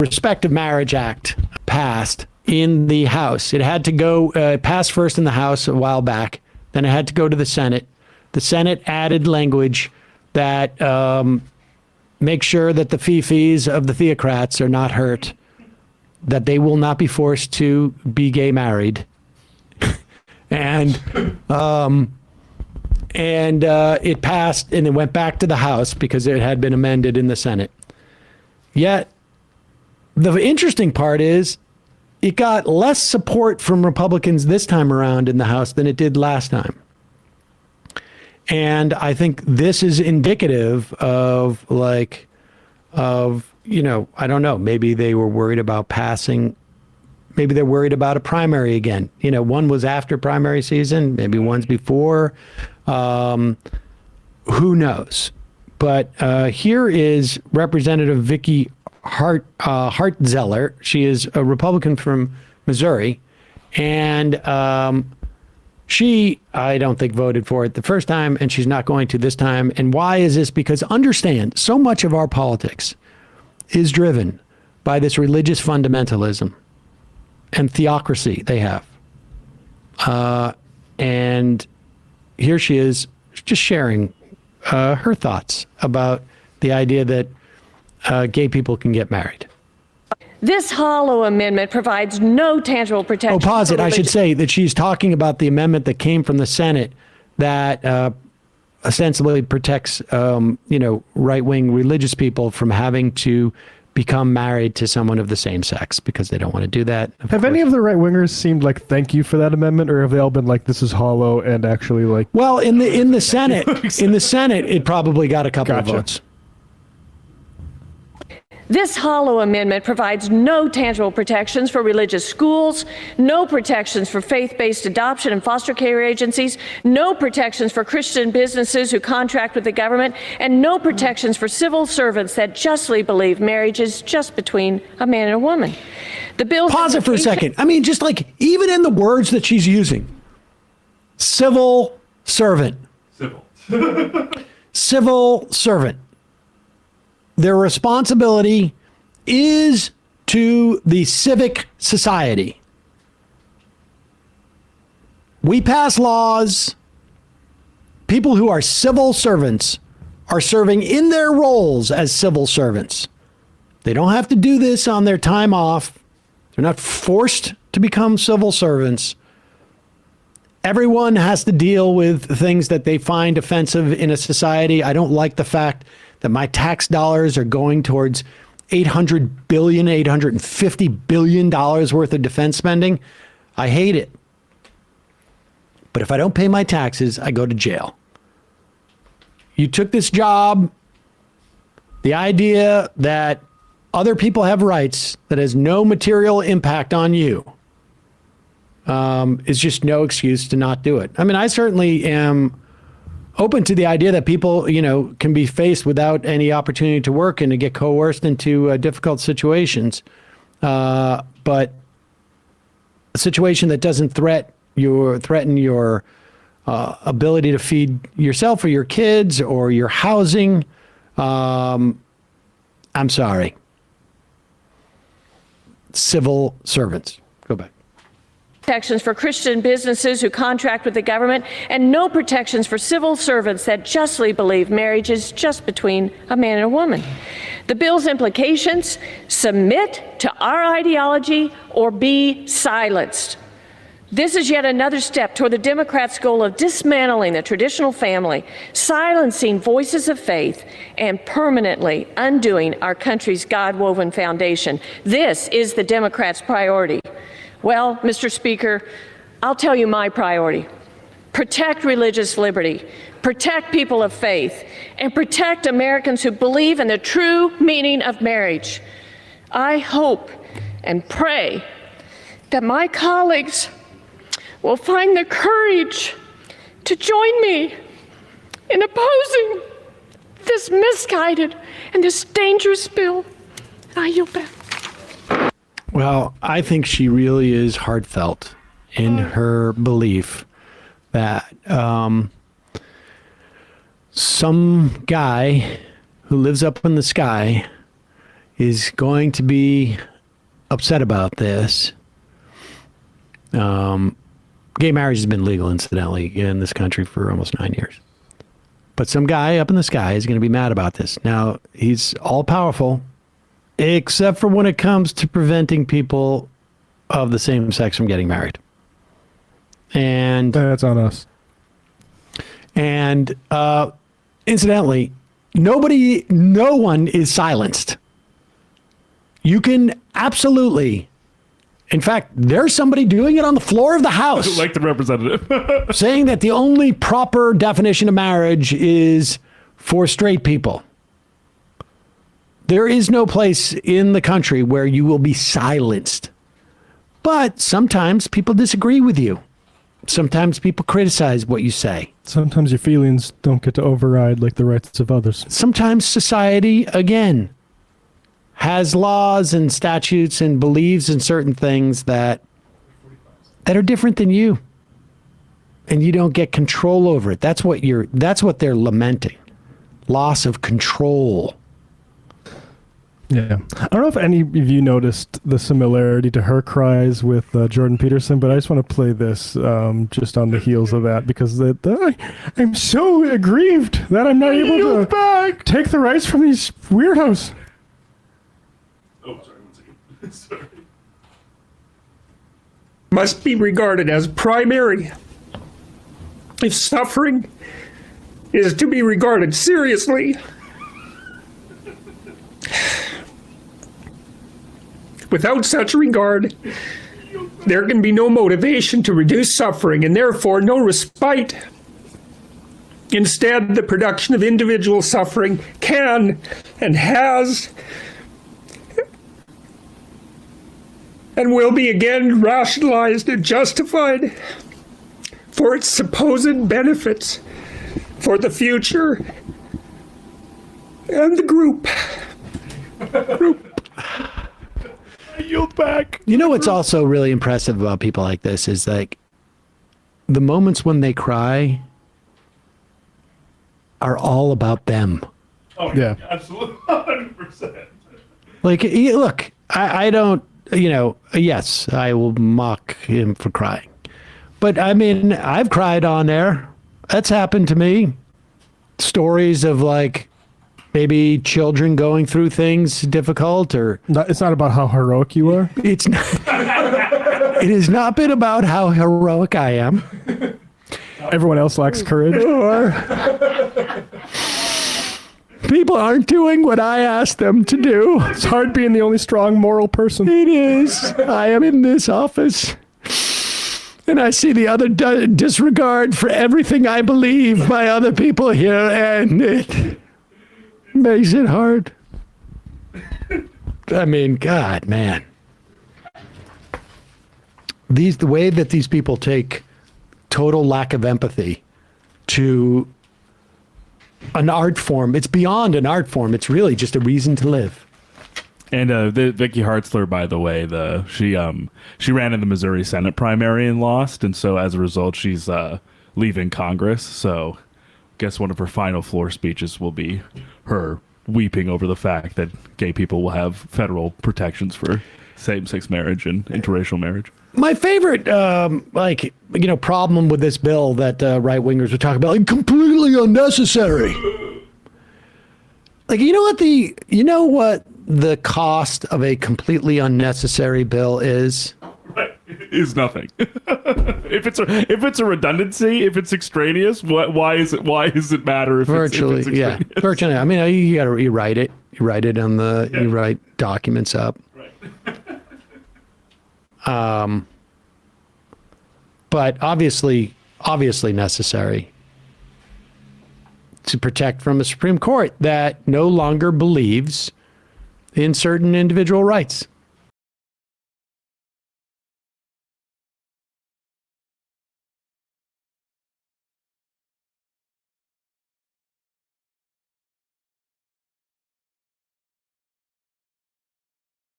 Respective Marriage Act passed in the House. It had to go, passed first in the House a while back, then it had to go to the Senate. The Senate added language that make sure that the fifis of the theocrats are not hurt, that they will not be forced to be gay married. and it passed and it went back to the House because it had been amended in the Senate. Yet, the interesting part is it got less support from Republicans this time around in the House than it did last time. And I think this is indicative of I don't know, maybe they were worried about passing, maybe they're worried about a primary again. One was after primary season, maybe one's before. Who knows? But here is Representative Vicky Hartzler. She is a Republican from Missouri, and she, I don't think, voted for it the first time, and she's not going to this time. And why is this? Because understand, so much of our politics is driven by this religious fundamentalism and theocracy they have. And here she is just sharing her thoughts about the idea that gay people can get married. This hollow amendment provides no tangible protection. Oh, pause it. I should say that she's talking about the amendment that came from the Senate that ostensibly protects, right-wing religious people from having to become married to someone of the same sex because they don't want to do that. Have any of the right-wingers seemed like thank you for that amendment, or have they all been like this is hollow and actually like? Well, in the Senate, it probably got a couple of votes. This hollow amendment provides no tangible protections for religious schools, no protections for faith-based adoption and foster care agencies, no protections for Christian businesses who contract with the government, and no protections for civil servants that justly believe marriage is just between a man and a woman. The bill. Pause it for a second. I mean, just like even in the words that she's using, civil servant, civil servant. Their responsibility is to the civic society. We pass laws. People who are civil servants are serving in their roles as civil servants. They don't have to do this on their time off. They're not forced to become civil servants. Everyone has to deal with things that they find offensive in a society. I don't like the fact that my tax dollars are going towards $850 billion worth of defense spending. I hate it. But if I don't pay my taxes, I go to jail. You took this job. The idea that other people have rights that has no material impact on you is just no excuse to not do it. I mean, I certainly am open to the idea that people, can be faced without any opportunity to work and to get coerced into difficult situations. But a situation that doesn't threaten your ability to feed yourself or your kids or your housing, I'm sorry. Civil servants. Go back. Protections for Christian businesses who contract with the government, and no protections for civil servants that justly believe marriage is just between a man and a woman. The bill's implications: submit to our ideology or be silenced. This is yet another step toward the Democrats' goal of dismantling the traditional family, silencing voices of faith, and permanently undoing our country's God-woven foundation. This is the Democrats' priority. Well, Mr. Speaker, I'll tell you my priority. Protect religious liberty, protect people of faith, and protect Americans who believe in the true meaning of marriage. I hope and pray that my colleagues will find the courage to join me in opposing this misguided and this dangerous bill. I yield back. Well, I think she really is heartfelt in her belief that some guy who lives up in the sky is going to be upset about this. Gay marriage has been legal, incidentally, in this country for almost 9 years. But some guy up in the sky is going to be mad about this. Now, he's all powerful, except for when it comes to preventing people of the same sex from getting married. And That's on us. And incidentally, no one is silenced. You can absolutely, in fact, there's somebody doing it on the floor of the House. Like the representative. Saying that the only proper definition of marriage is for straight people. There is no place in the country where you will be silenced. But sometimes people disagree with you. Sometimes people criticize what you say. Sometimes your feelings don't get to override like the rights of others. Sometimes society, again, has laws and statutes and believes in certain things that are different than you. And you don't get control over it. That's what they're lamenting. Loss of control. Yeah. I don't know if any of you noticed the similarity to her cries with Jordan Peterson, but I just want to play this just on the heels of that because I'm so aggrieved that I'm not able to take the rights from these weirdos. Oh, sorry, 1 second. Sorry. Must be regarded as primary. If suffering is to be regarded seriously, without such regard, there can be no motivation to reduce suffering and therefore no respite. Instead, the production of individual suffering can and has and will be again rationalized and justified for its supposed benefits for the future and the group. I yield back. You know what's also really impressive about people like this is like the moments when they cry are all about them. Oh, Yeah. Absolutely. 100%. Like, look, I don't, yes, I will mock him for crying. But I mean, I've cried on air. That's happened to me. Stories of like maybe children going through things difficult or It's not about how heroic you are. it's not, it has not been about how heroic I am. Everyone else lacks courage. People aren't doing what I asked them to do. It's hard being the only strong moral person. It is. I am in this office. And I see the other disregard for everything I believe by other people here, and it makes it hard. I mean, God, man. The way that these people take total lack of empathy to an art form, it's beyond an art form. It's really just a reason to live. And Vicky Hartzler, by the way, she ran in the Missouri Senate primary and lost, and so as a result, she's leaving Congress. So, I guess one of her final floor speeches will be her weeping over the fact that gay people will have federal protections for same-sex marriage and interracial marriage. My favorite, problem with this bill that right-wingers would talk about, like, completely unnecessary. Like, you know what the cost of a completely unnecessary bill is? Right. Is nothing. if it's a redundancy, if it's extraneous, why does it matter if Virtually, it's extraneous? yeah. Virtually. I mean, you write it. You write it on the. Yeah. You write documents up. Right. But obviously necessary to protect from a Supreme Court that no longer believes in certain individual rights.